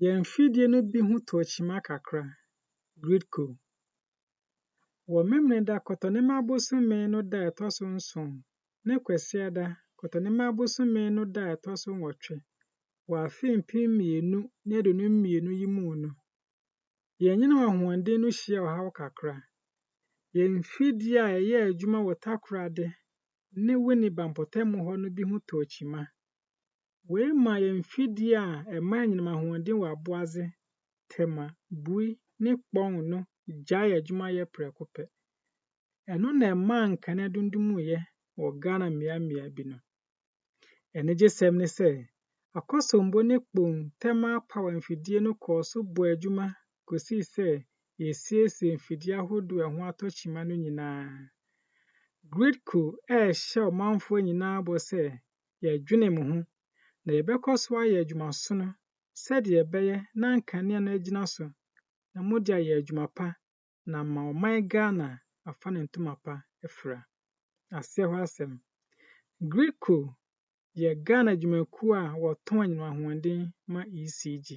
Yɛmfidie no bi ho tokyima kakra. GRIDCo. Wɔ memreda kɔtɔnema abosome no da a ɛtɔ so 9, ne kwasiada kɔtɔnema abosome no da a ɛtɔ so 8, wɔ afe mpem 2022 yi mu no, yɛnyene ahoɔden no hyia ɔhaw kakra. Yɛmfidie a ɛyɛ adwuma wɔ takoradi ne wini bampɔtamu hɔ no bi ho tokyima. Wei ma yɛmfidie a ɛma anyinam ahoɔden wɔ aboadze, tema, bui ne kpɔn no gyae adwuma yɛ prɛko pɛ. Ɛno na ɛma nkanea dundumuyɛ wɔ Ghana mmeammea bi no. Ɛnigyesɛm ne sɛ, akɔsombo ne kpɔn thermal power mfidie no kɔɔ so bɔ adwuma kosii sɛ yɛsiesie mfidie ahodoɔ a ɛho atɔ kyima no nyinaa. GRIDCo ɛrehyɛ ɔmanfoɔ nyinaa bɔ sɛ yɛdwene mo ho na yɛbɛkɔ so ayɛ adwumasono sɛdeɛ ɛbɛyɛ na nkanea no agyina so na mode ayɛ adwuma pa na ma ɔman Ghana afa ne ntoma pa afira. Aseɛ hɔ asɛm. GRIDCo yɛ Ghana dwumakuo a wɔtɔn anyinam ahoɔden ma ECG.